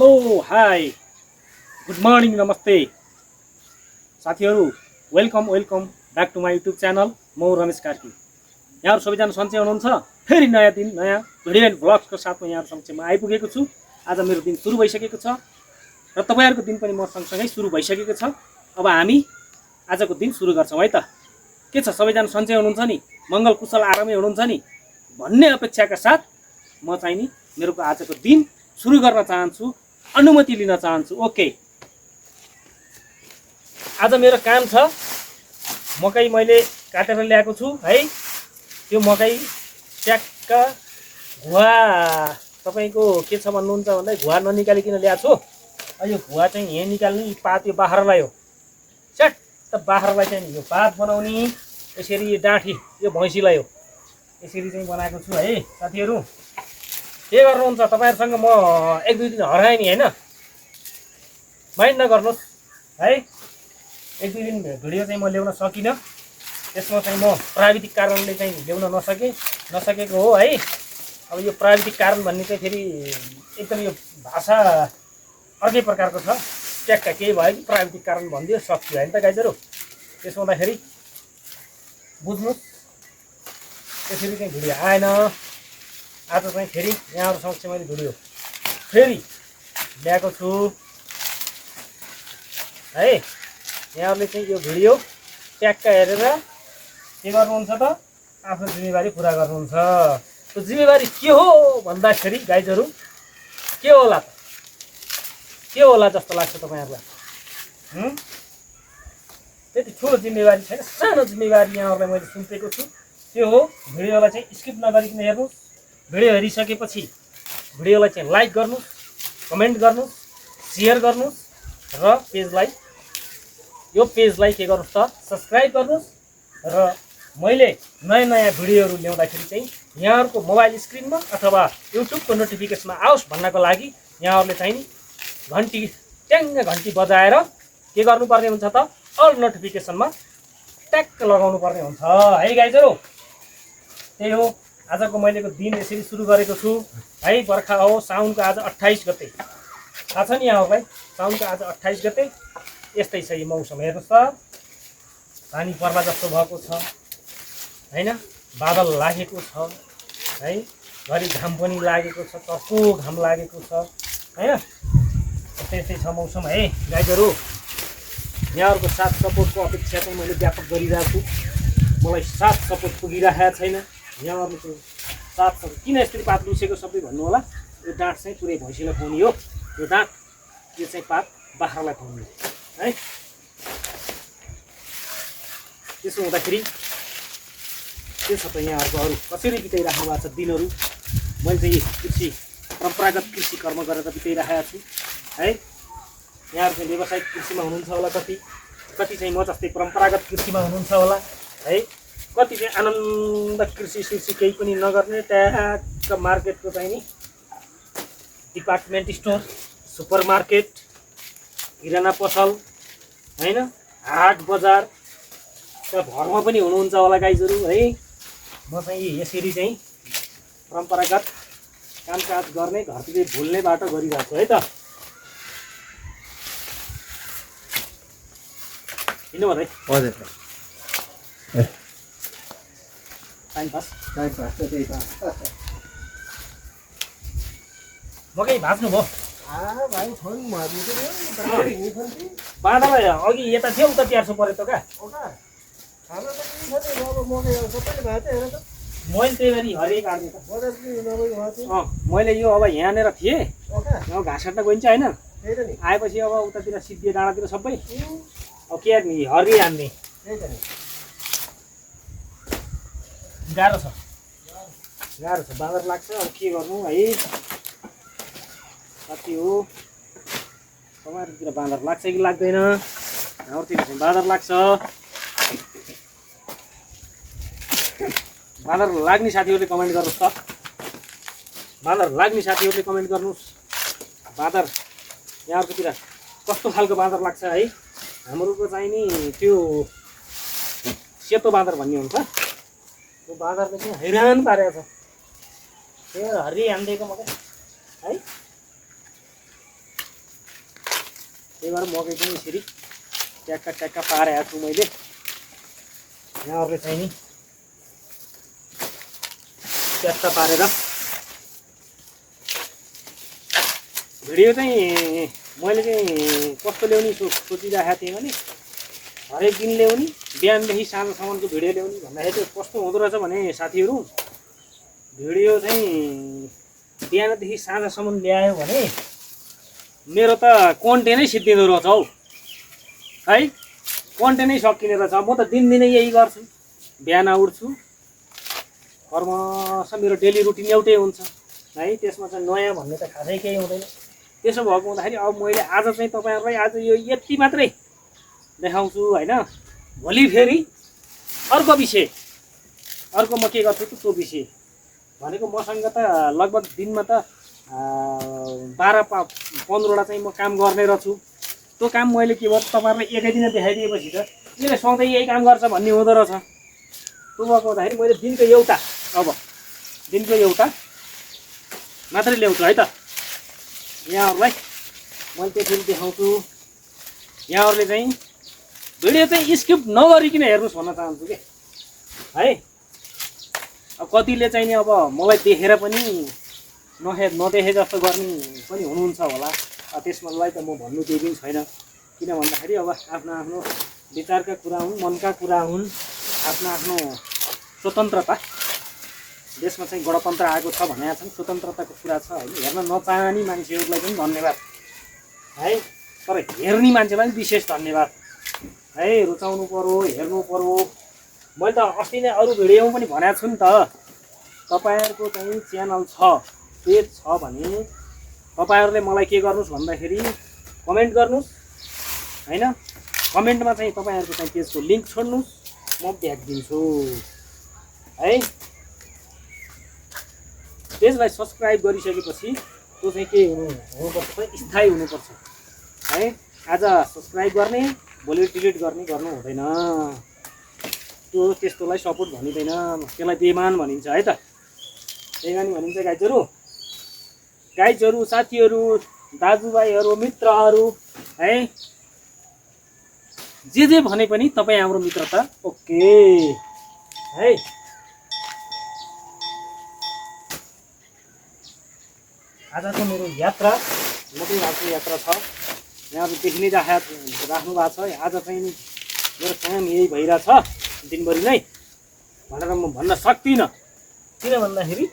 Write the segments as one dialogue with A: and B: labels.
A: Hello hi good morning नमस्ते साथीहरू welcome back to my YouTube channel म रमेश कार्की। यहाँहरू सबैजना सन्चै हुनुहुन्छ? फेरि नयाँ दिन नयाँ भिडियो एन्ड भ्लग्सको साथमा यहाँहरू समक्षमा आइपुगेको छु। आज मेरो दिन सुरु भइसकेको छ र तपाईँहरूको दिन पनि म सँगसँगै सुरु भइसकेको छ। अब हामी आजको दिन सुरु गर्छौँ है त। के छ, सबैजना सन्चै हुनुहुन्छ नि? मङ्गल कुशल आरामै हुनुहुन्छ नि भन्ने अपेक्षाका साथ म चाहिँ नि मेरो आजको दिन सुरु गर्न चाहन्छु, अनुमति लिन चाहन्छु। ओके, आज मेरो काम छ। मकै मैले काटेर ल्याएको छु है। त्यो मकै ट्याक्क भुवा तपाईँको के छ भन्नुहुन्छ भन्दा भुवा ननिकालिकन ल्याएको छु। यो भुवा चाहिँ यहाँ निकाल्ने, पात यो बाख्रालाई हो, स्याट बाख्रालाई चाहिँ यो पात बनाउने। यसरी यो डाँठी यो भैँसीलाई हो, यसरी चाहिँ बनाएको छु है साथीहरू। के गर्नुहुन्छ तपाईँहरूसँग म एक दुई दिन हराएँ नि होइन, माइन्ड नगर्नुहोस् है। एक दुई दिन भिडियो चाहिँ म ल्याउन सकिनँ, त्यसमा चाहिँ म प्राविधिक कारणले चाहिँ ल्याउन नसकेको हो है। अब यो प्राविधिक कारण भन्ने चाहिँ फेरि एकदम यो भाषा अर्कै प्रकारको छ। ट्याक्क केही भयो कि प्राविधिक कारण भनिदियो, सक्यो होइन त गाइजहरू। त्यसो हुँदाखेरि बुझ्नुहोस्, त्यसरी चाहिँ भिडियो आएन। आज चाहिँ फेरि यहाँहरू समक्ष मैले भिडियो फेरि ल्याएको छु है। यहाँहरूले चाहिँ यो भिडियो ट्याक्क हेरेर के गर्नुहुन्छ त, आफ्नो जिम्मेवारी पुरा गर्नुहुन्छ। त्यो जिम्मेवारी के हो भन्दाखेरि गाइजहरू के होला त, के होला जस्तो लाग्छ तपाईँहरूलाई? त्यति ठुलो जिम्मेवारी छैन, सानो जिम्मेवारी यहाँहरूलाई मैले सुम्पेको छु। त्यो हो भिडियोलाई चाहिँ स्किप नगरिकन हेर्नुहोस्। भिडियो हेरिसकेपछि भिडियोलाई चाहिँ लाइक गर्नुहोस्, कमेन्ट गर्नुहोस्, सेयर गर्नुहोस् र यो पेजलाई के गर्नुहोस् त, सब्सक्राइब गर्नुहोस्। र मैले नयाँ नयाँ भिडियोहरू ल्याउँदाखेरि चाहिँ यहाँहरूको मोबाइल स्क्रिनमा अथवा युट्युबको नोटिफिकेसनमा आओस् भन्नको लागि यहाँहरूले चाहिँ नि घन्टी बजाएर के गर्नुपर्ने हुन्छ त, अल नोटिफिकेसनमा ट्याक्क लगाउनु पर्ने हुन्छ है गाइजहरू। त्यही हो, आजको मैले दिन यसरी सुरु गरेको छु है। बर्खा हो, साउनको आज 28 गते, थाहा छ नि यहाँहरूलाई? साउनको आज 28 गते। यस्तै छ यो मौसम, हेर्नुहोस् त, पानी पर्ला जस्तो भएको छ होइन, बादल लागेको छ है, घरि घाम पनि लागेको छ, चर्को घाम लागेको छ होइन। त्यस्तै छ मौसम है गाइजहरू। यहाँहरूको साथ सपोर्टको अपेक्षा चाहिँ मैले व्यापक गरिरहेको छु। मलाई साथ सपोर्ट पुगिरहेको छैन। यहाँहरूले चाहिँ साथ सपोर्ट किन यसरी पात लुसेको सबै भन्नु होला। यो डाँठ चाहिँ पुरै भैँसीलाई खुवाउने हो, यो डाँठ यो चाहिँ पात बाख्रालाई खुवाउने है। त्यसो हुँदाखेरि के छ त, यहाँहरूको अरू कसरी बिताइराख्नु भएको छ दिनहरू? मैले चाहिँ परम्परागत कृषि कर्म गरेर बिताइराखेको छु है। यहाँहरू चाहिँ व्यावसायिक कृषिमा हुनुहुन्छ होला, कति चाहिँ म जस्तै परम्परागत कृषिमा हुनुहुन्छ होला है। कति चाहिँ आनन्द कृषि केही पनि नगर्ने, ट्याक्क मार्केटको चाहिँ नि डिपार्टमेन्ट स्टोर, सुपर मार्केट, किराना पसल होइन, हाट बजार भरमा पनि हुनुहुन्छ होला गाइजहरू है। म चाहिँ यसरी चाहिँ परम्परागत कामकाज गर्ने, घरतिर भुल्ने बाटो गरिरहेको छु है त। किन भन्दै टाइम पास मकै भाँच्नु भयो? बाँधलाई अघि यता थियो, उता तिहार्छु पऱ्यो त क्या। मैले त्यही गरी हरियो काट्ने त। मैले यो अब यहाँनिर थिएँ, अब घाँस काट्न गइन्छ होइन, आएपछि अब उतातिर सिद्धिए डाँडातिर सबै अब के हरियो हान्ने गाह्रो छ, बाँदर लाग्छ। अब के गर्नु है साथी हो, तपाईँहरूतिर बाँदर लाग्छ कि लाग्दैन? हाम्रोतिर चाहिँ बाँदर लाग्छ। बाँदर लाग्ने साथीहरूले कमेन्ट गर्नुहोस् त, बाँदर लाग्ने साथीहरूले कमेन्ट गर्नुहोस्। बाँदर यहाँहरूकोतिर कस्तो खालको बाँदर लाग्छ है? हाम्रोको चाहिँ नि त्यो सेतो बाँदर भन्ने हुन्छ, त्यो बाँदरले चाहिँ हैरान पारेको छ। त्यो हरियो हानिदिएको मकै है। त्यही भएर मकै पनि यसरी ट्याक्का ट्याक्का पारेको छु मैले। यहाँहरूले चाहिँ नि ट्याक्का पारेर भिडियो चाहिँ मैले चाहिँ कस्तो ल्याउने सोचिरहेको थिएँ भने हरेक दिन ल्याउने, बिहानदेखि साँझसम्मको भिडियो ल्याउने भन्दाखेरि चाहिँ कस्तो हुँदो रहेछ भने साथीहरू, भिडियो चाहिँ बिहानदेखि साँझसम्म ल्यायो भने मेरो त कन्टेन्टै सिद्धिँदो रहेछ हौ है, कन्टेन्टै सकिने रहेछ। म त दिनदिनै यही गर्छु, बिहान उठ्छु, कर्मश मेरो डेली रुटिन एउटै हुन्छ है, त्यसमा चाहिँ नयाँ भन्ने त खासै केही हुँदैन। त्यसो भएको हुँदाखेरि अब मैले आज चाहिँ तपाईँहरूलाई आज यो यति मात्रै देखाउँछु होइन। भोलि फेरि अर्को विषय, अर्को म के गर्छु त्यो विषय भनेको मसँग त लगभग दिनमा त 12-15वटा चाहिँ म काम गर्ने रहेछु। त्यो काम मैले के भयो तपाईँहरूलाई एकै दिन देखाइदिएपछि त यसले सधैँ यही काम गर्छ भन्ने हुँदो रहेछ। त्यो भएको हुँदाखेरि मैले दिनको एउटा मात्रै ल्याउँछु है त यहाँहरूलाई। मैले त्यसरी देखाउँछु, यहाँहरूले चाहिँ भिडियो चाहिँ स्किप नगरिकन हेर्नुहोस् भन्न चाहन्छु कि है। अब कतिले चाहिँ नि अब मलाई देखेर पनि नदेखे जस्तो गर्ने पनि हुनुहुन्छ होला, त्यसमालाई त म भन्नु केही पनि छैन। किन भन्दाखेरि अब आफ्नो आफ्नो विचारका कुरा हुन्, मनका कुरा हुन्, आफ्नो आफ्नो स्वतन्त्रता, देशमा चाहिँ गणतन्त्र आएको छ भनेका छन्, स्वतन्त्रताको कुरा छ होइन। हेर्न नचाहने मान्छेहरूलाई पनि धन्यवाद है, तर हेर्ने मान्छेलाई पनि विशेष धन्यवाद है। रुचाउनु पर्यो, हेर्नु पर्यो। मैले त अस्ति नै अरू भिडियोमा पनि भनेको छु नि त, तपाईँहरूको चाहिँ च्यानल छ, पेज छ भने तपाईँहरूले मलाई के गर्नुहोस् भन्दाखेरि कमेन्ट गर्नुहोस् होइन। कमेन्टमा चाहिँ तपाईँहरूको चाहिँ पेजको लिङ्क छोड्नुहोस्, म ब्याक दिन्छु है। पेजलाई सब्सक्राइब गरिसकेपछि त्यो चाहिँ के हुनुपर्छ, स्थायी हुनुपर्छ है। आज सब्सक्राइब गर्ने, भोलि डिलिट गर्ने गर्नु हुँदैन। त्यस्तोलाई सपोर्ट भनिँदैन, त्यसलाई बेमान भनिन्छ है त। बेमानी भनिन्छ गाइजहरू, साथीहरू, दाजुभाइहरू, मित्रहरू है, जे भने पनि तपाईँ हाम्रो मित्र त ओके है। आजको मेरो यात्रा मोटै भएको यात्रा छ, यहाँहरू देखि नै राख्नु भएको छ। आज चाहिँ मेरो काम यही भइरहेछ दिनभरि नै भनेर म भन्न सक्दिनँ। किन भन्दाखेरि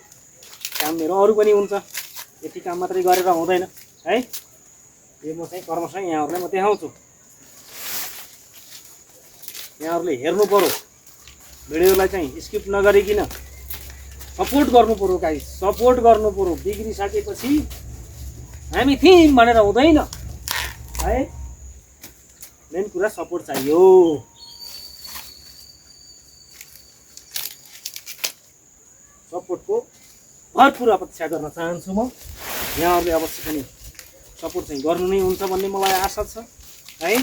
A: काम मेरो अरू पनि हुन्छ, यति काम मात्रै गरेर हुँदैन है। यो म चाहिँ कर्मसँग यहाँहरूलाई म देखाउँछु, यहाँहरूले हेर्नु पर्यो, भिडियोलाई चाहिँ स्किप नगरिकन सपोर्ट गर्नु पर्यो गाइस, सपोर्ट गर्नु पर्यो। बिग्रिसकेपछि हामी थियौँ भनेर हुँदैन है, मेन कुरा सपोर्ट चाहियो। सपोर्टको भरपुर अपेक्षा गर्न चाहन्छु म। यहाँहरूले अवश्य पनि सपोर्ट चाहिँ गर्नु नै हुन्छ भन्ने मलाई आशा छ है।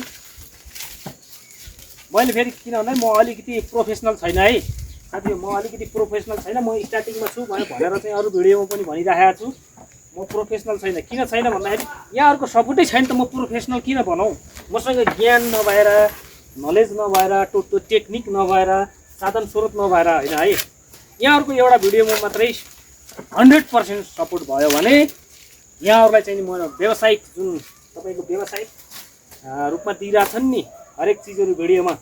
A: मैले फेरि किन भन्दा म अलिकति प्रोफेसनल छैन है साथीहरू, म अलिकति प्रोफेसनल छैन। म स्टार्टिङमा छु भनेर चाहिँ अरू भिडियोमा पनि भनिरहेको छु, म प्रोफेसनल छैन। किन छैन भन्दाखेरि यहाँहरूको सपोर्टै छैन त म प्रोफेसनल किन भनौँ। मसँग ज्ञान नभएर, नलेज नभएर, टेक्निक नभएर, साधन स्रोत नभएर होइन है। यहाँहरूको एउटा भिडियोमा मात्रै 100% सपोर्ट भयो भने यहाँहरूलाई चाहिँ म व्यावसायिक जुन तपाईँको व्यावसायिक रूपमा दिइरहेछन् नि हरेक चिजहरू भिडियोमा,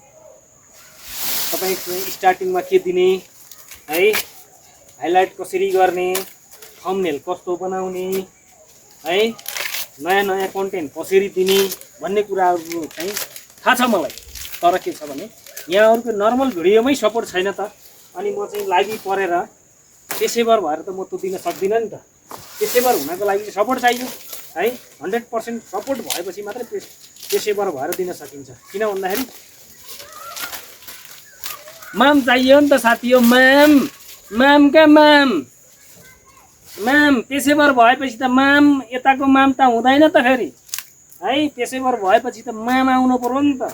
A: तपाईँको स्टार्टिङमा के दिने है, हाइलाइट कसरी गर्ने, थम्बनेल कस्तो बनाउने है, नयाँ नयाँ कन्टेन्ट कसरी दिने भन्ने कुराहरू चाहिँ थाहा छ मलाई। तर के छ भने यहाँहरूको नर्मल भिडियोमै सपोर्ट छैन त, अनि म चाहिँ लागि परेर पेसेवर भएर त म त्यो दिन सक्दिनँ नि त। पेसेवर हुनको लागि सपोर्ट चाहियो है। 100% सपोर्ट भएपछि मात्रै पेसेवर भएर दिन सकिन्छ। किन भन्दाखेरि माम चाहियो नि त साथी हो, माम क्या माम पेसेवर भएपछि त माम, यताको माम त हुँदैन त फेरि है। पेसेवर भएपछि त माम आउनु पर्यो नि त,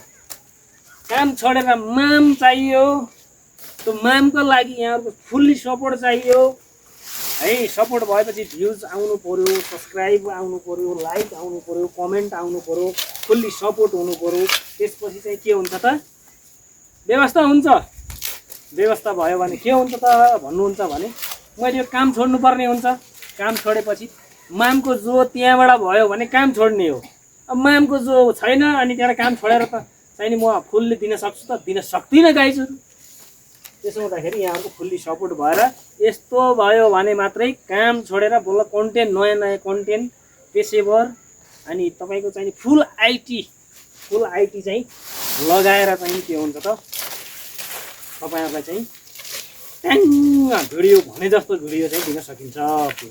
A: काम छोडेर माम चाहियो। त्यो मामको लागि यहाँहरूको फुल्ली सपोर्ट चाहियो है। सपोर्ट भएपछि भ्युज आउनु पर्यो, सब्सक्राइब आउनु पर्यो, लाइक आउनु पर्यो, कमेन्ट आउनु पर्यो, फुल्ली सपोर्ट हुनु पर्यो। त्यसपछि चाहिँ के हुन्छ त, व्यवस्था हुन्छ। व्यवस्था भयो भने के हुन्छ त भन्नुहुन्छ भने मैले यो काम छोड्नुपर्ने हुन्छ। काम छोडेपछि मामको जो त्यहाँबाट भयो भने काम छोड्ने हो। अब मामको जो छैन अनि त्यहाँ काम छोडेर त चाहिँ नि म फुल्ली दिन सक्छु त, दिन सक्दिनँ गाइजहरू। त्यसो हुँदाखेरि यहाँको फुल्ली सपोर्ट भएर यस्तो भयो भने मात्रै काम छोडेर बल्ल कन्टेन्ट, नयाँ नयाँ कन्टेन्ट, पेसेवर अनि तपाईँको चाहिँ फुल आइटी चाहिँ लगाएर चाहिँ के हुन्छ त तपाईँहरूलाई चाहिँ ट्याङ्ग भिडियो भने जस्तो भिडियो चाहिँ दिन सकिन्छ,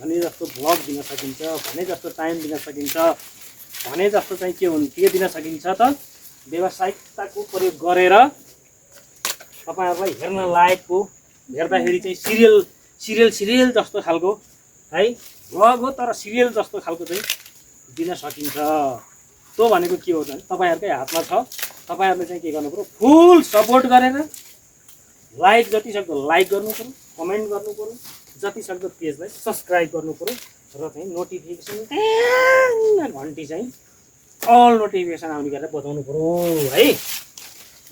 A: भने जस्तो भ्लग दिन सकिन्छ, भने जस्तो टाइम दिन सकिन्छ, भने जस्तो चाहिँ के दिन सकिन्छ त व्यावसायिकताको प्रयोग गरेर तपाईँहरूलाई हेर्न लायकको, हेर्दाखेरि चाहिँ सिरियल जस्तो खालको है भ्लग हो, तर सिरियल जस्तो खालको चाहिँ दिन सकिन्छ। त्यो भनेको के हो भने तपाईँहरूकै हातमा छ। तपाईँहरूले चाहिँ के गर्नु पर्यो, फुल सपोर्ट गरेर लाइक जति सक्दो लाइक गर्नु पर्यो, कमेन्ट गर्नु पर्यो, जति सक्दो पेजलाई सब्सक्राइब गर्नु पर्यो र चाहिँ नोटिफिकेसन घन्टी चाहिँ अल नोटिफिकेसन आउने गरेर बजाउनु पर्यो है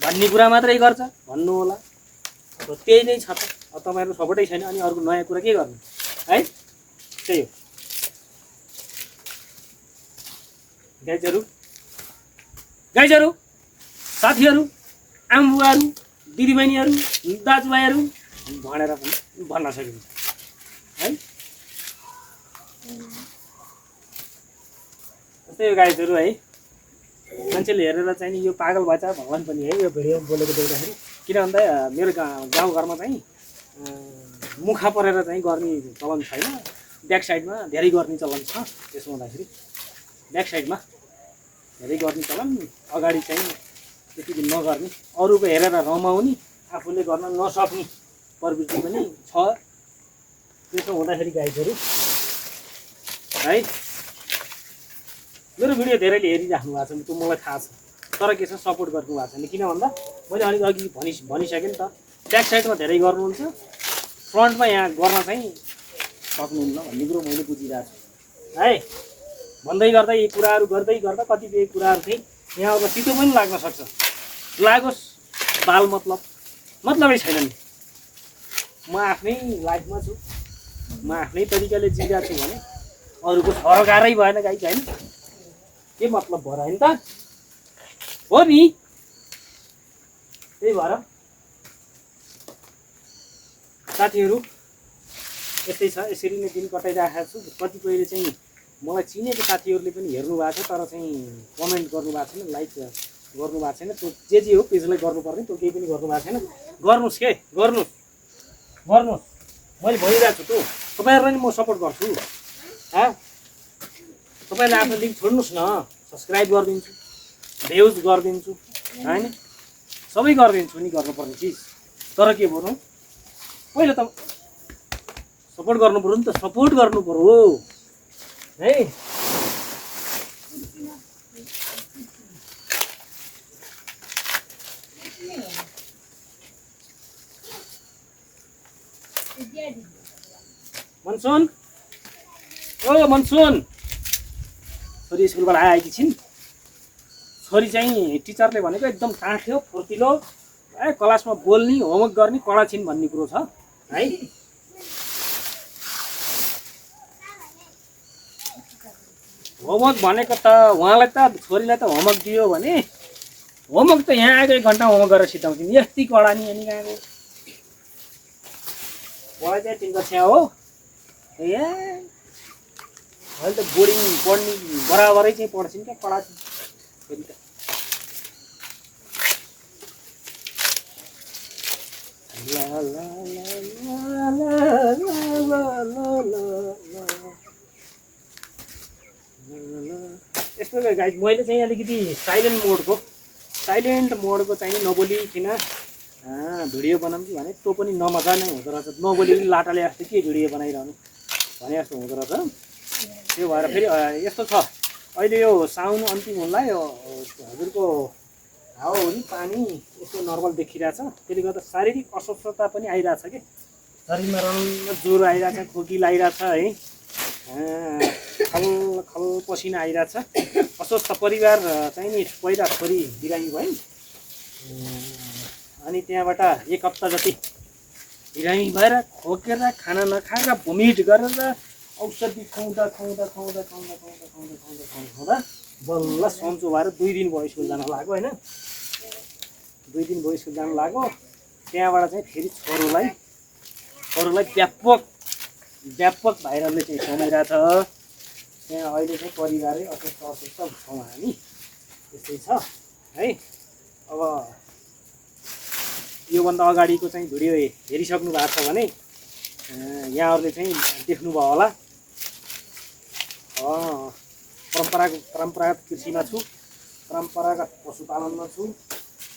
A: भन्ने कुरा मात्रै गर्छ भन्नु होला। अब त्यही नै छ त। अब तपाईँहरू सपोर्टै छैन अनि अर्को नयाँ कुरा के गर्नु है, त्यही हो। गाइजहरू, साथीहरू, आमाबुवाहरू, दिदीबहिनीहरू, दाजुभाइहरू भनेर पनि भन्न सकिन्छ है। त्यही हो गाइजहरू है। मान्छेले हेरेर चाहिँ नि यो पागल भएछ भगवान् पनि है यो भिडियो बोलेको देख्दाखेरि। किन भन्दा मेरो गाउँघरमा चाहिँ मुखा परेर चाहिँ गर्ने चलन छैन, ब्याक साइडमा धेरै गर्ने चलन छ। त्यसो हुँदाखेरि ब्याक साइडमा धेरै गर्ने चलन, अगाडि चाहिँ त्यति नगर्ने, अरूको हेरेर रमाउने, आफूले गर्न नसक्ने प्रवृत्ति पनि छ। त्यसो हुँदाखेरि गाइजहरू है मेरो भिडियो धेरैले हेरिराख्नु भएको छ, त्यो मलाई थाहा छ। तर के छ, सपोर्ट गर्नु भएको छैन। किन भन्दा मैले अलिक अघि भनिसकेँ नि त, ब्याक साइडमा धेरै गर्नुहुन्छ, फ्रन्टमा यहाँ गर्न चाहिँ सक्नुहुन्न भन्ने कुरो मैले बुझिरहेको छु है। भन्दै गर्दा यी कुराहरू गर्दै गर्दा कतिपय कुराहरू चाहिँ यहाँ अब तितो पनि लाग्न सक्छ। लागोस् बाल मतलबै छैन नि। म आफ्नै लाइफमा छु, म आफ्नै तरिकाले जिरहेको छु भने अरूको सरकारै भएन गाई होइन, के मतलब भएर होइन त हो नि। त्यही भएर साथीहरू यस्तै छ, यसरी नै दिन कटाइरहेको छु। कतिपयले चाहिँ मलाई चिनेको साथीहरूले पनि हेर्नु भएको छ, तर चाहिँ कमेन्ट गर्नु भएको छैन, लाइक गर्नु भएको छैन। त्यो जे हो पेजलाई गर्नुपर्ने त्यो केही पनि गर्नु भएको छैन। गर्नुहोस् के गर्नुहोस्, मैले भनिरहेको छु त्यो तपाईँहरूलाई नि म सपोर्ट गर्छु। तपाईँले आफ्नो लिङ्क छोड्नुहोस् न, सब्सक्राइब गरिदिन्छु, भ्युज गरिदिन्छु होइन, सबै गरिदिन्छु नि गर्नुपर्ने चिज। तर के भन्नु, पहिला त सपोर्ट गर्नु पऱ्यो नि त, सपोर्ट गर्नु पऱ्यो है। मनसुन, ओ मनसुन, छोरी स्कुलबाट आएकी छिन्। छोरी चाहिँ टिचरले भनेको एकदम काँठ्यो, फुर्तिलो, क्लासमा बोल्ने, होमवर्क गर्ने कडा छिन् भन्ने कुरो छ है। होमवर्क भनेको त उहाँलाई त छोरीलाई त होमवर्क दियो भने होमवर्क त यहाँ आएको 1 घन्टा होमवर्क गरेर सिधाउँछिन्। यस्तै कडा नि अनि गएको पढाइ चाहिँ 3 कक्षा हो। अहिले त बोर्डिङ पढ्ने बराबरै चाहिँ पढ्छिन् क्या, कडा छिन् फेरि त। यस्तो गाइस मैले चाहिँ अलिकति साइलेन्ट मोडको चाहिँ नबोलिकन भिडियो बनाउँछु भने त्यो पनि नमजा नै हुँदो रहेछ। नबोली पनि लाटाले जस्तो के भिडियो बनाइरहनु भने जस्तो हुँदो रहेछ। त्यो भएर फेरि यस्तो छ, अहिले यो साउन अन्तिम हुँदा यो हजुरको हावाहुरी पानी यस्तो नर्मल देखिरहेछ, त्यसले गर्दा शारीरिक अस्वस्थता पनि आइरहेछ कि। शरीरमा रङ ज्वरो आइरहेछ, खोकी लागिरहेछ है, खल खल पसिना आइरहेछ। अस्वस्थ परिवार चाहिँ नि पहिला छोरी बिरामी भयो, अनि त्यहाँबाट एक हप्ता जति बिरामी भएर खोकेर खाना नखाएर भोमिट गरेर औषधि खुवाउँदा खुवाउँदा खुवाउँदा खुवाउँदा खुवाउँदा खुवाउँदा खुवाउँदा खुवाउँदा बल्ल सन्चो भएर 2 दिन भयो स्कुल जान लाग्यो होइन। 2 दिन भयो स्कुल जान लाग्यो। त्यहाँबाट चाहिँ फेरि छोरोलाई व्यापक भाइरसले चाहिँ समाइरहेछ। त्यहाँ अहिले चाहिँ परिवारै अस्वस्थ छौँ हामी, त्यस्तै छ है। अब योभन्दा अगाडिको चाहिँ भिडियो हेरिसक्नु भएको छ भने यहाँहरूले चाहिँ देख्नुभयो होला। परम्परागत कृषिमा छु, परम्परागत पशुपालनमा छु।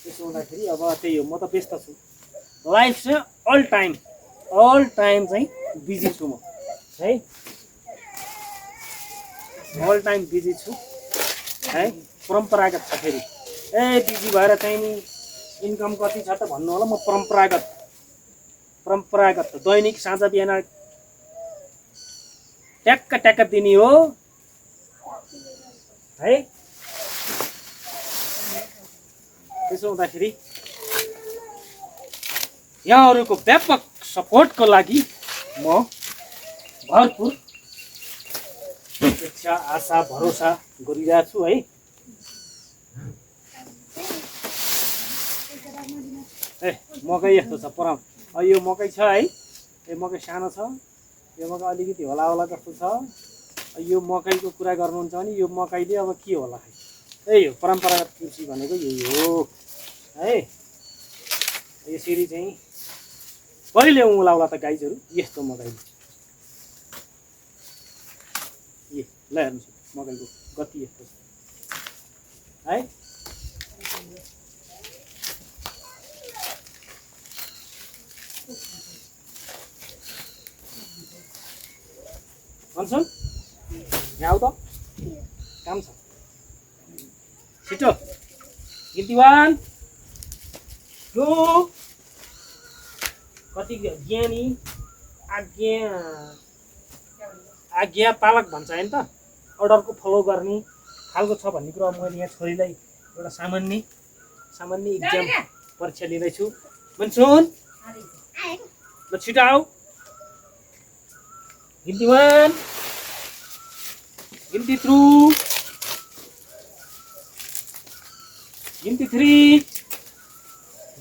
A: त्यसो हुँदाखेरि अब त्यही हो, म त व्यस्त छु। लाइफ चाहिँ अल टाइम चाहिँ बिजी छु म है, अल टाइम बिजी छु है। परम्परागत छ फेरि बिजी भएर चाहिँ नि इन्कम कति छ त भन्नु होला। म परम्परागत दैनिक साँझ बिहान ट्याक्क दिने हो है। त्यसो हुँदाखेरि यहाँहरूको व्यापक सपोर्टको लागि म भरपुर इच्छा आशा भरोसा गरिरहेको छु है। मकै यस्तो छ यो मकै छ है, यो मकै सानो छ, यो मकै अलिकति होला जस्तो छ। यो मकैको कुरा गर्नुहुन्छ भने यो मकैले अब के होला खै, त्यही हो परम्परागत कृषि भनेको यही हो है। यसरी चाहिँ कहिले उलाउला त गाईहरू यस्तो मकैले। ल हेर्नुहोस् मकैको गति यस्तो छ है। भन्छन् यहाँ आऊ त, काम छ छिटो। गिन्तीवान यो कति ज्ञानी आज्ञा पालक भन्छ होइन त, अर्डरको फलो गर्ने खालको छ भन्ने कुरा मैले यहाँ छोरीलाई एउटा सामान्य इक्जाम परीक्षा लिँदैछु। मनसुन ल छिटो आऊ। गिन्ती 1, गिन्ती 2, गिन्ती 3,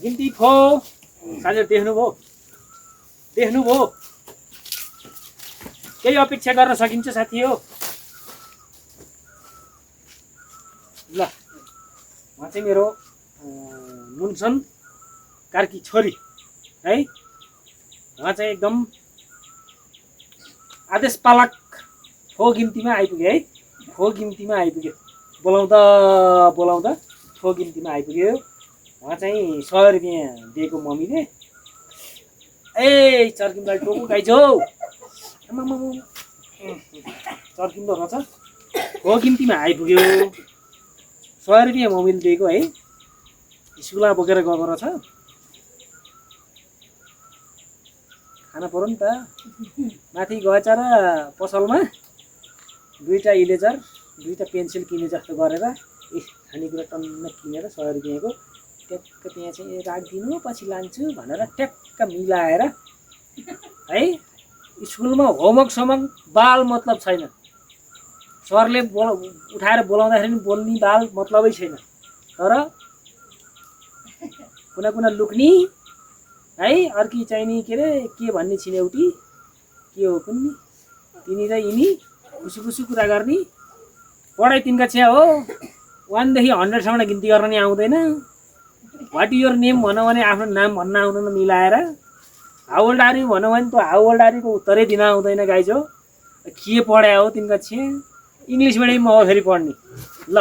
A: गिन्ती 4। साथीहरू देख्नुभयो केही अपेक्षा गर्न सकिन्छ साथी हो। ल उहाँ चाहिँ मेरो मुन्सन कार्की छोरी है। उहाँ चाहिँ एकदम आदेश पालक फो गिन्तीमा आइपुग्यो है, फो गिन्तीमा आइपुग्यो। बोलाउँदा फो गिन्तीमा आइपुग्यो। उहाँ चाहिँ 100 रुपियाँ दिएको मम्मीले। ए चर्किँदा टोकु गाइजो चर्किँदो रहेछ। फो गिन्तीमा आइपुग्यो, 100 रुपियाँ मम्मीले दिएको है। स्कुलमा बोकेर गएको रहेछ। खाना पर्यो नि त। माथि गएछ र पसलमा 2टा इरेजर 2टा पेन्सिल किने जस्तो गरेर खानेकुरा टन्न किनेर 100 रुपियाँको ट्याक्क त्यहाँ चाहिँ राखिदिनु पछि लान्छु भनेर ट्याक्क मिलाएर है। स्कुलमा होमवर्क बाल मतलब छैन। सरले उठाएर बोलाउँदाखेरि पनि बोल्ने बाल मतलबै छैन। तर कुना लुक्नी है। अर्की चाहिँ नि के अरे के भन्ने छिन्यौटी के हो कुन्नी तिनी र यिनी खुसी कुरा गर्ने। पढाइ तिनका छ्या हो 1 देखि 100 सम्म गिन्ती गर्न नि आउँदैन। व्हाट योर नेम भन्यो भने आफ्नो नाम भन्न आउँदैन मिलाएर। हाउ ओल्ड आर यु भन्यो भने त हाउ ओल्ड आर युको उत्तरै दिन आउँदैन गाइज हो। के पढ्या हो तिनका छ्या। इङ्ग्लिस मिडियममा हो फेरि पढ्ने। ल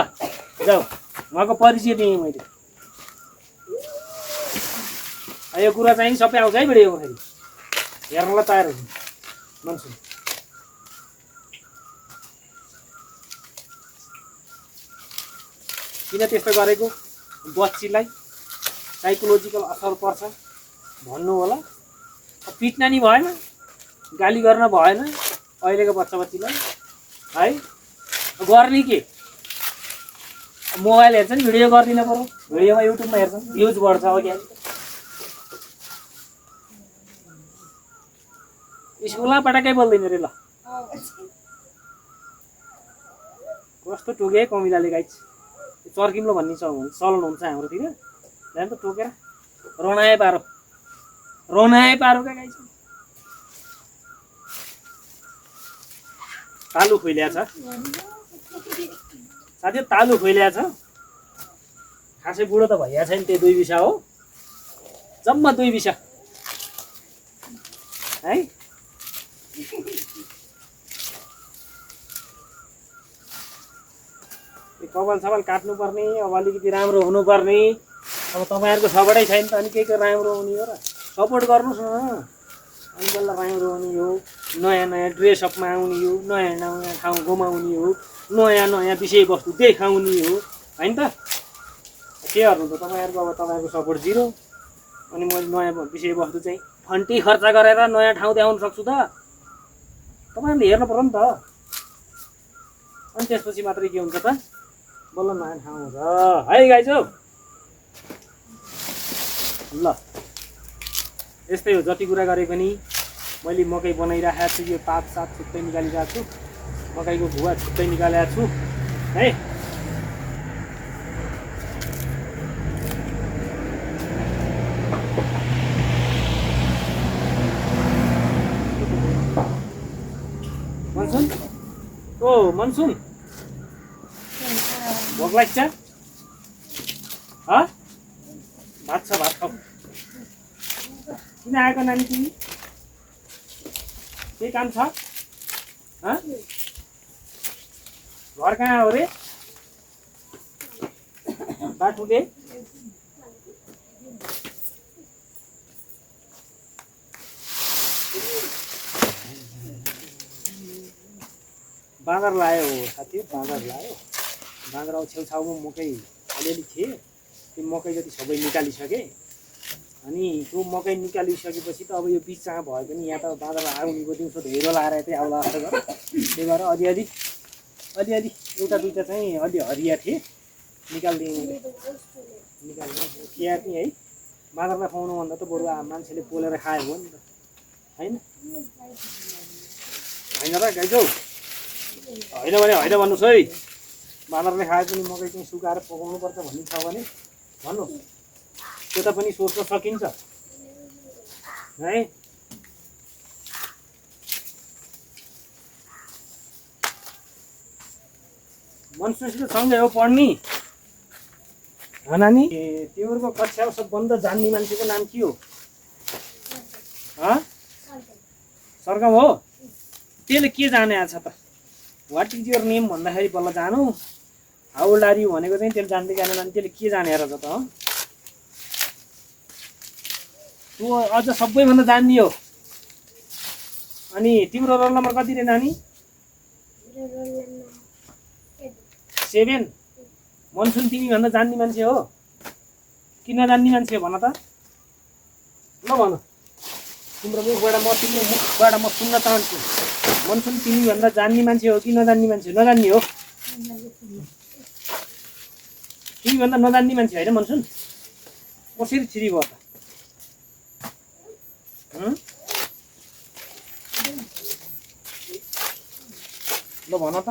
A: जाऊ उहाँको परिचय दिएँ मैले। यो कुरा चाहिँ सबै आउँछ है भिडियोमा फेरि हेर्नलाई तयार हुन्छ। मनसुन किन त्यस्तो गरेको बच्चीलाई साइकोलोजिकल असर पर्छ भन्नु होला। पिट्न नि भएन, गाली गर्न भएन अहिलेको बच्चा बच्चीलाई है। गर्ने के, मोबाइल हेर्छन् भिडियो गरिदिन पर्यो, भिडियोमा युट्युबमा हेर्छन् भ्युज बढ्छ। अघि स्कुलमा पटाकै बोल्दैन रे ल। कस्तो टोके कमिलाले गाइस, चर्किम्लो भन्ने चलन हुन्छ हाम्रोतिर। जान त टोकेर रोनाए पारो क्या गाइस। तालु खोइल्या छ साथी, तालु खोइल्या छ। खासै बुढो त भइया छैन, त्यो 2 बिसा हो, जम्मा 2 बिसा है। कपाल सपाल काट्नुपर्ने, अब अलिकति राम्रो हुनुपर्ने। अब तपाईँहरूको सपोर्टै छैन त अनि के राम्रो हुने हो र। सपोर्ट गर्नुहोस् न, अनि बल्ल राम्रो हुने हो। नयाँ नयाँ ड्रेसअपमा आउने हो, नयाँ नयाँ ठाउँ घुमाउने हो, नयाँ नयाँ विषयवस्तु देखाउने हो होइन त। के गर्नु त तपाईँहरूको, अब तपाईँहरूको सपोर्ट 0। अनि मैले नयाँ विषयवस्तु चाहिँ फन्टी खर्च गरेर नयाँ ठाउँ देखाउन सक्छु त। तपाईँहरूले हेर्नु पर्यो नि त। अनि त्यसपछि मात्रै के हुन्छ त, बल्ल नयाँ ठाउँ हुन्छ है गाइज हौ। ल यस्तै हो, जति कुरा गरे पनि मैले मकै बनाइरहेको छु। यो पात सात छुट्टै निकालिरहेको छु, मकैको भुवा छुट्टै निकालेको छु है। मनसुन ओ मनसुन, भोक लाग्छ? भात छ, भात खाऊ। किन आएको नानी तिमी? के काम छ? घर कहाँ हो रे? बाटुके बाँदर लायो साथी, बाँदर लायो। बाँदर छेउछाउमा मकै अलिअलि थिए, त्यो मकै जति सबै निकालिसके। अनि त्यो मकै निकालिसकेपछि त अब यो बिचमा भयो पनि यहाँ त बाँदर आउनेको दिउँसो ढेरो लाएर चाहिँ आउला जस्तो गर्यो। त्यही भएर अलिअलि एउटा दुईवटा चाहिँ अलि हरिया थिए, निकालिदिएँ तिहार नि है। बाँदरलाई खुवाउनुभन्दा त बरु मान्छेले पोलेर खायो हो नि त होइन। होइन र गाइजौ, होइन भने होइन भन्नुहोस् है। बाँदरले खाए पनि मकै चाहिँ सुकाएर पकाउनुपर्छ भन्ने छ भने भन्नुहोस्, त्यता पनि सोच्न सकिन्छ है। मनसुसित सँगै हो पढ्ने नानी। तिमीहरूको कक्षामा सबभन्दा जान्ने मान्छेको नाम के हो? सरगम हो। त्यसले के जाने आछ त? वाट इज योर नेम भन्दाखेरि बल्ल जानु। हाउ ओल्ड आर यु भनेको चाहिँ त्यसले जान्दै जाने नानी, त्यसले के जाने रहेछ त? तँ अझ सबैभन्दा जान्ने हो। अनि तिम्रो रोल नम्बर कति रे नानी? 7। मनसुन तिमी भन्दा जान्ने मान्छे हो कि नजान्ने मान्छे हो भन त? ल भन, तिम्रो मुखबाट म सुन्न चाहन्छु। मनसुन तिमी भन्दा जान्ने मान्छे हो कि नजान्ने मान्छे हो? नजान्ने हो। तिमी भन्दा नजान्ने मान्छे होइन मनसुन? कसरी छिरी भयो त? ल भन त,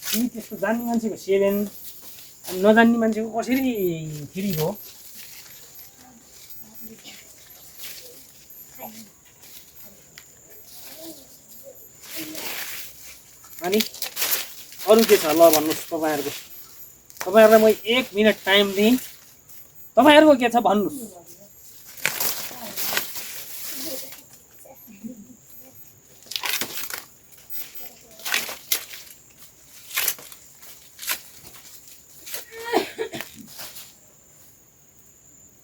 A: तिमी त्यस्तो जान्ने मान्छेको 7 अनि नजान्ने मान्छेको कसरी 3 भयो? अनि अरू के छ ल भन्नुहोस् तपाईँहरूको? तपाईँहरूलाई म 1 मिनट टाइम दिएँ, तपाईँहरूको के छ भन्नुहोस्?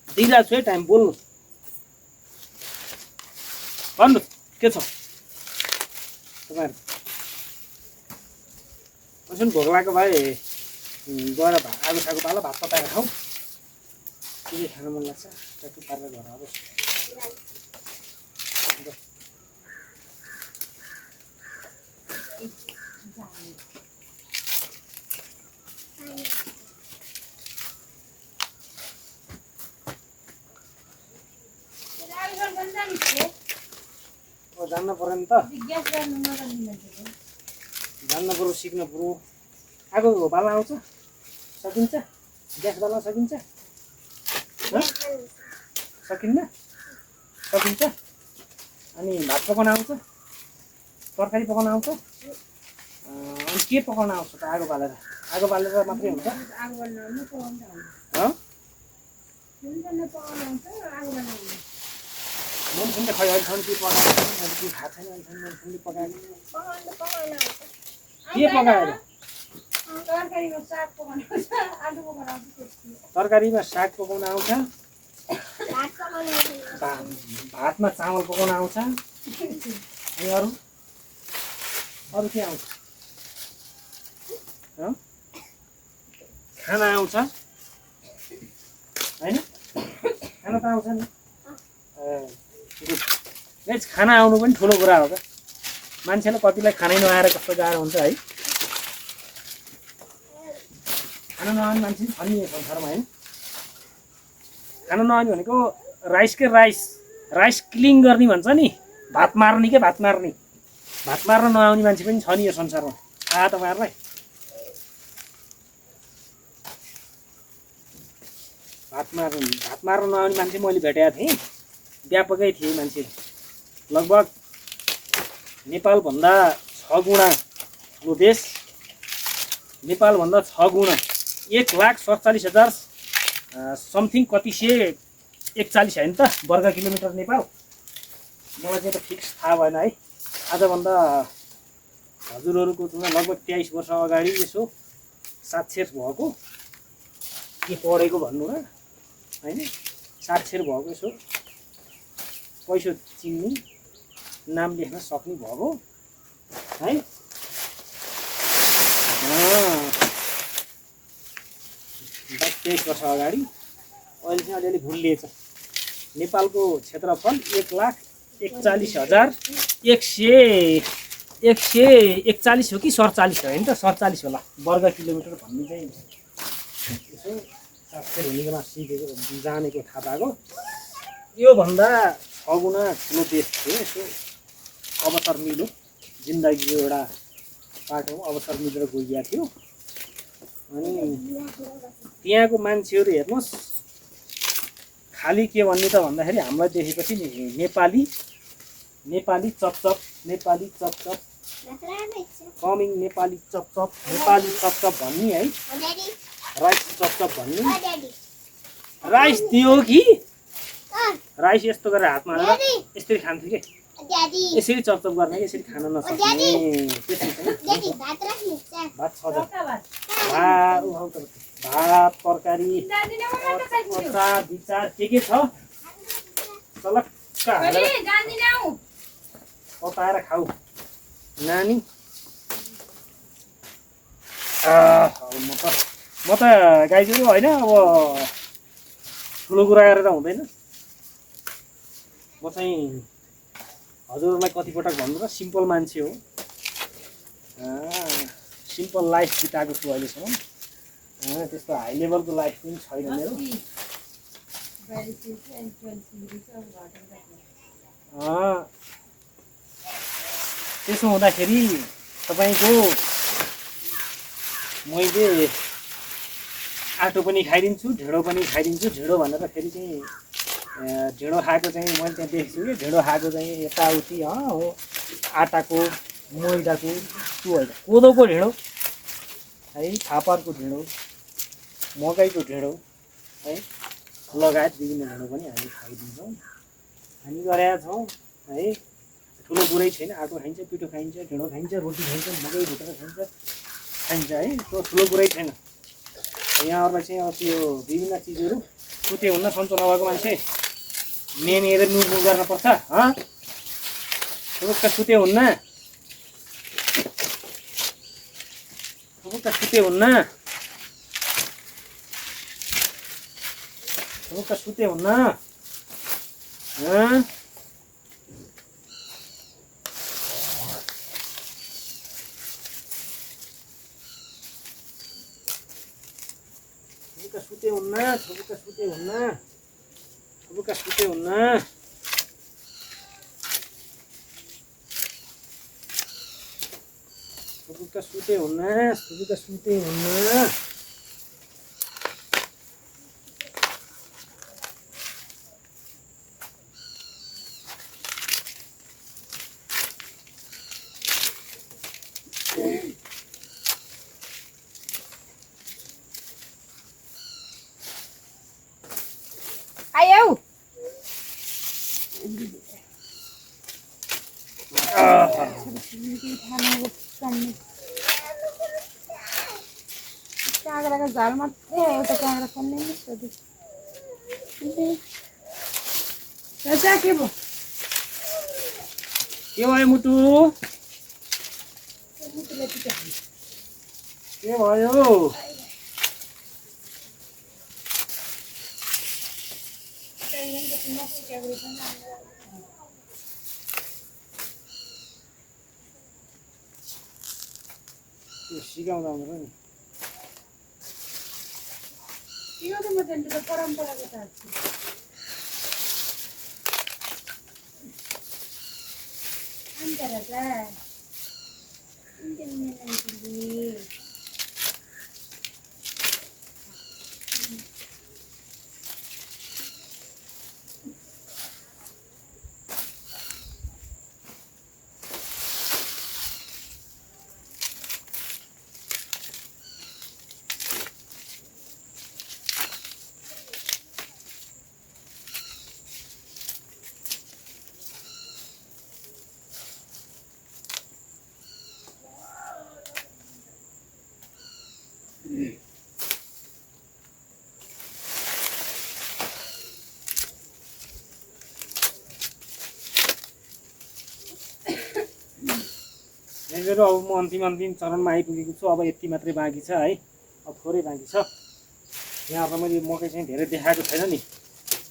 A: दिइरहेको छु है टाइम, बोल्नु भन्नुहोस् के छ तपाईँहरू? सुन भोक लागेको भए गएर आगो सागो पालो, भात पकाएर खाऊ। के खानु मन लाग्छ टट्टु पारेर घर अब जान्न पर्यो नि त जान्न पर्यो सिक्न पर्यो आगो बाल्न आउँछ सकिन्छ ग्यास बाल्न सकिन्छ सकिन्न सकिन्छ अनि भात पकाउन आउँछ तरकारी पकाउन आउँछ अनि के पकाउन आउँछ त आगो बालेर मात्रै हुन्छ मुनसुन त खै अहिलेसम्म के पकाएको मैले के थाहा छैन अहिलेसम्म मुनसुनले पकाएको के पकाएर तरकारीमा साग पकाउन आउँछ भातमा चामल पकाउन आउँछ अनि अरू के आउँछ खाना आउँछ होइन खाना त आउँछ नि खाना आउनु पनि ठुलो कुरा हो त मान्छेले कतिलाई खानै नआएर कस्तो गाह्रो हुन्छ है खाना नआउने मान्छे छ नि संसारमा होइन खाना नआउने भनेको राइसकै राइस क्लिन गर्ने भन्छ नि भात मार्ने भात मार्न नआउने मान्छे पनि छ नि यो संसारमा थाहा तपाईँहरूलाई भात मार्न नआउने मान्छे मैले भेटेको थिएँ व्यापकै थिए मान्छे लगभग नेपालभन्दा 6 गुणा को देश नेपालभन्दा 6 गुणा 1,47,000 समथिङ कति सय 41 होइन त वर्ग किलोमिटर नेपाल मलाई चाहिँ त फिक्स थाहा भएन है आजभन्दा हजुरहरूको तुलना लगभग 23 वर्ष अगाडि यसो साक्षर भएको के पढेको भन्नु र हैन साक्षर भएको यसो पैसो चिन्ने नाम लेख्न सक्ने भएको है 23 वर्ष अगाडि अहिले चाहिँ अलिअलि भुलिएछ नेपालको क्षेत्रफल 1,41,141 हो कि 47 होइन त 47 होला वर्ग किलोमिटर भन्ने चाहिँ यसो साक्षर हुनेकोमा सिकेको जानेको थाहा पाएको योभन्दा 6 गुणा ठुलो देश थियो यसो अवसर मिल्यो जिन्दगीको एउटा बाटोमा अवसर मिलेर गइएको थियो अनि त्यहाँको मान्छेहरू हेर्नुहोस् खाली के भन्ने त भन्दाखेरि हामीलाई देखेपछि नेपाली चपचप कमिङ नेपाली चपचप भन्ने है राइस चपचप भन्ने राइस दियो कि राइस यस्तो गरेर हातमा हालेर यसरी खान्थ्यो के यसरी चपचप गर्ने यसरी खान नसक्ने भात छ भात तरकारी अचार विचार के छ चलक्क हालेर पकाएर खाऊ नानी म त गाईजोरू होइन अब ठुलो कुरा गरेर हुँदैन म चाहिँ हजुरहरूलाई कतिपटक भन्नु र सिम्पल मान्छे हो सिम्पल लाइफ बिताएको छु अहिलेसम्म त्यस्तो हाई लेभलको लाइफ पनि छैन मेरो त्यसो हुँदाखेरि तपाईँको मैले आटो पनि खाइदिन्छु ढेँडो पनि खाइदिन्छु ढेँडो भनेर फेरि चाहिँ ढेँडो खाएको चाहिँ मैले त्यहाँ देखेको छु कि ढेँडो खाएको चाहिँ यताउति हो आटाको मैदाको त्यो होइन कोदोको ढेँडो है फापरको ढेँडो मकैको ढेँडो है लगायत विभिन्न ढेँडो पनि हामी खाइदिन्छौँ हामी गरेका छौँ है ठुलो कुरै छैन आटो खाइन्छ पिठो खाइन्छ ढेँडो खाइन्छ रोटी खाइन्छ मकै भुटेर खाइन्छ है त्यो ठुलो कुरै छैन यहाँहरूलाई चाहिँ अब त्यो विभिन्न चिजहरू सुते हुन्न सन्चो नभएको मान्छे मेनेर नुगु गर्नुपर्छ थुरुक्क सुते हुन्न थुरुक्क सुते हुन्न थुरुक्क सुते हुन्न थुबुका सुते हुन्न थुबुका सुते हुन्न थुबुका सुते हुन्न थुबुका सुते हुन्न थुबुका सुते हुन्न
B: आयो काँक्राको झाल मात्रै एउटा काँक्रा खाने नि सोधि चाचा के भयो
A: के भयो मुटु के भयो सिकाउँदा हुँदैन नि
B: परम्पराको त राजा
A: मेरो अब म अन्तिम चरणमा आइपुगेको छु। अब यति मात्रै बाँकी छ है, अब थोरै बाँकी छ। यहाँहरूलाई मैले मकै चाहिँ धेरै देखाएको छैन नि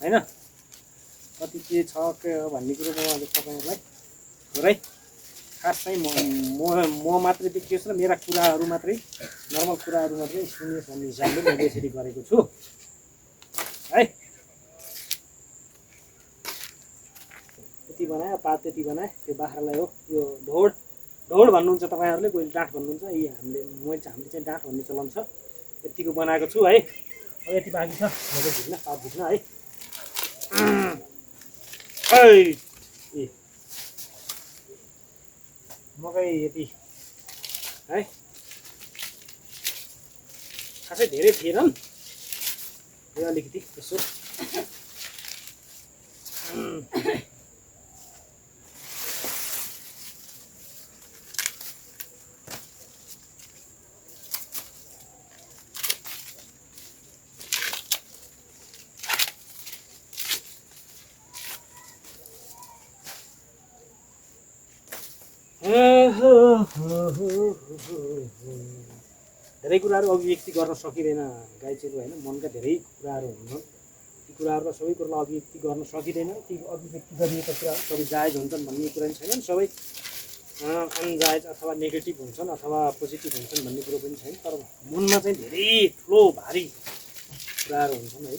A: हैन, कति के छ के हो भन्ने कुरो म आज तपाईँहरूलाई थोरै खास चाहिँ म मात्रै देखियोस् र मेरा कुराहरू मात्रै नर्मल कुराहरू मात्रै सुनियोस् भन्ने हिसाबले मैले यसरी गरेको छु है। यति बनाए पात त्यति बनाए, त्यो बाख्रालाई हो यो ढोड भन्नुहुन्छ तपाईँहरूले, कोही डाँठ भन्नुहुन्छ, हामीले चाहिँ डाँठ भन्ने चलन छ। यतिको बनाएको छु है। अब यति बाँकी छ, मकै झिक्न पात झिक्न है। ए मकै यति है, खासै धेरै थिएनन्, यो अलिकति यसो धेरै कुराहरू अभिव्यक्ति गर्न सकिँदैन गाईचेरू होइन, मनका धेरै कुराहरू हुन्छन्। ती कुराहरूलाई सबै कुरालाई अभिव्यक्ति गर्न सकिँदैन। ती अभिव्यक्ति गरिएका कुराहरू सबै जायज हुन्छन् भन्ने कुरा पनि छैन, सबै अनजायज अथवा नेगेटिभ हुन्छन् अथवा पोजिटिभ हुन्छन् भन्ने कुरो पनि छैन। तर मनमा चाहिँ धेरै ठुलो भारी कुराहरू हुन्छन् है।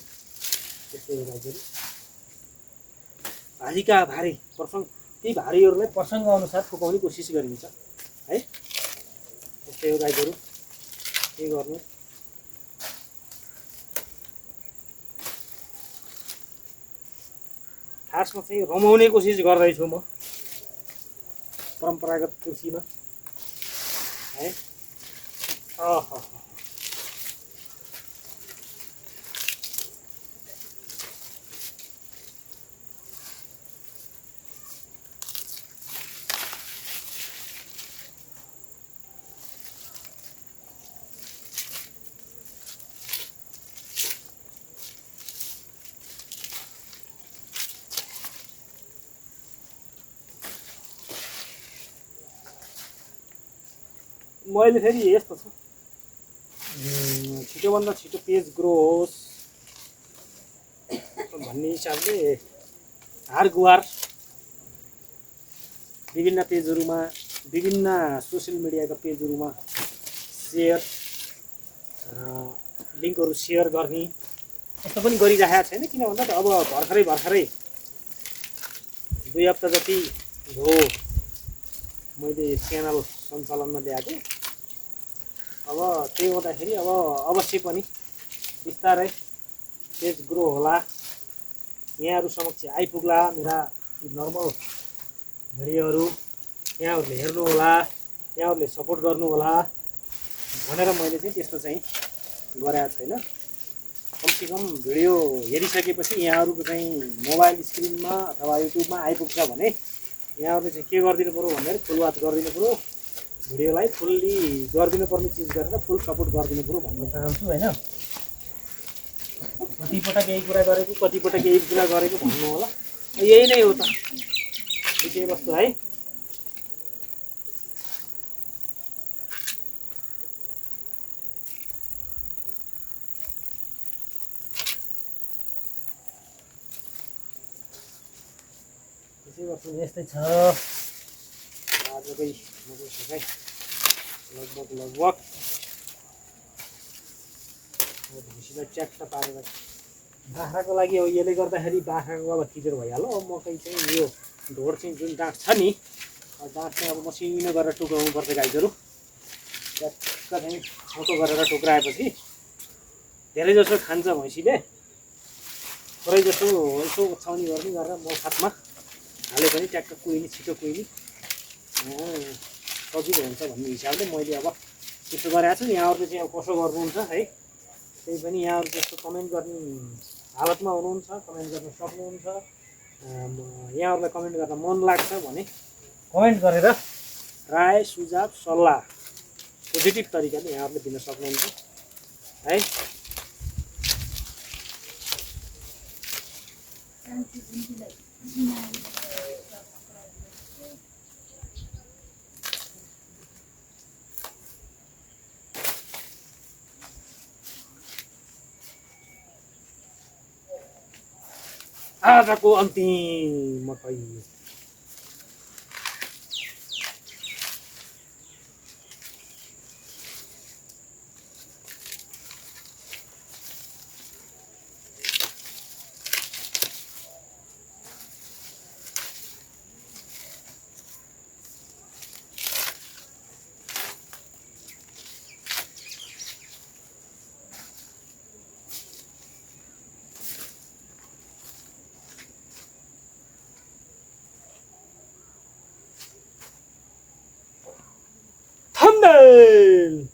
A: त्यस्तै हो गाईचेरू, भारीका भारी प्रसङ्ग, ती भारीहरूलाई प्रसङ्ग अनुसार फुकाउने कोसिस गरिन्छ है। त्यस्तै हो गाईचेरू, के गर्नु। खासमा चाहिँ रमाउने कोसिस गर्दैछु म परम्परागत कृषिमा है। मैले फेरि यस्तो छ, छिटोभन्दा छिटो पेज ग्रो होस् भन्ने हिसाबले हार गुहार विभिन्न पेजहरूमा, विभिन्न सोसियल मिडियाका पेजहरूमा सेयर लिङ्कहरू सेयर गर्ने यस्तो पनि गरिराखेको छैन। किन भन्दा त अब भर्खरै 2 हप्ता जति हो मैले च्यानल सञ्चालनमा ल्याएको। अब त्यही हुँदाखेरि अब अवश्य पनि बिस्तारै पेज ग्रो होला, यहाँहरू समक्ष आइपुग्ला मेरा नर्मल भिडियोहरू, यहाँहरूले हेर्नु होला, यहाँहरूले सपोर्ट गर्नु होला भनेर मैले चाहिँ त्यस्तो चाहिँ गरेको छैन। कमसेकम भिडियो हेरिसकेपछि यहाँहरूको चाहिँ मोबाइल स्क्रिनमा अथवा युट्युबमा आइपुग्छ भने यहाँहरूले चाहिँ के गरिदिनु पऱ्यो भनेर फुल वाच गरिदिनु पऱ्यो, भिडियोलाई फुल्ली गरिदिनु पर्ने चिज गरेर फुल सपोर्ट गरिदिनु पऱ्यो भन्न चाहन्छु होइन। कतिपटक यही कुरा गरेको, कतिपटक यही कुरा गरेको भन्नु होला, यही नै हो त विषयवस्तु है। विषयवस्तु यस्तै छ आजकै मोटरसाइकल लगभग भुसीलाई च्याक्ट पारेर बाख्राको लागि अब यसले गर्दाखेरि बाख्राको अब किचेर भइहाल्यो। अब मकै चाहिँ यो ढोड चाहिँ जुन डाँठ छ नि, डाँठ चाहिँ अब मसिनो गरेर टुक्राउनु पर्छ गाईहरू। च्याक्क चाहिँ छोटो गरेर टुक्राएपछि धेरै जसो खान्छ भैँसीले, थोरै जसो यसो ओछ्याउनी गर्ने गरेर मलखातमा हाले पनि ट्याक्क कुहिने, छिटो कुहिने सजिलो हुन्छ भन्ने हिसाबले मैले अब त्यस्तो गरेको छु। यहाँहरूले चाहिँ अब कसो गर्नुहुन्छ है, त्यही पनि यहाँहरू जस्तो कमेन्ट गर्ने हालतमा हुनुहुन्छ, कमेन्ट गर्न सक्नुहुन्छ। यहाँहरूलाई कमेन्ट गर्न मन लाग्छ भने कमेन्ट गरेर राय सुझाव सल्लाह पोजिटिभ तरिकाले यहाँहरूले दिन सक्नुहुन्छ है। आजको अन्तिम मकै thumbnail.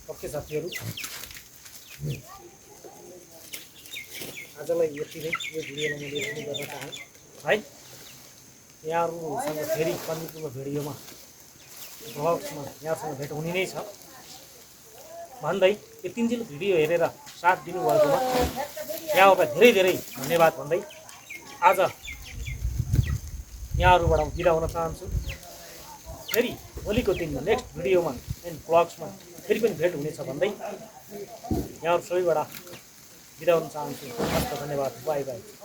A: ओके साथीहरू, आजलाई यति नै। यो भिडियोलाई मैले यति गर्न चाहेँ है। यहाँहरूसँग फेरि कन्टिन्यूको भिडियोमा ब्लग्समा यहाँसँग भेट हुने नै छ भन्दै यतिन्जेल भिडियो हेरेर साथ दिनुभएकोमा यहाँहरूलाई धेरै धेरै धन्यवाद भन्दै आज यहाँहरूबाट बिदा हुन चाहन्छु। फेरि भोलिको दिनमा नेक्स्ट भिडियोमा एन्ड ब्लग्समा फेरि पनि भेट हुनेछ भन्दै यहाँहरू सबैबाट बिदा हुन चाहन्छु। हस्त धन्यवाद। By by.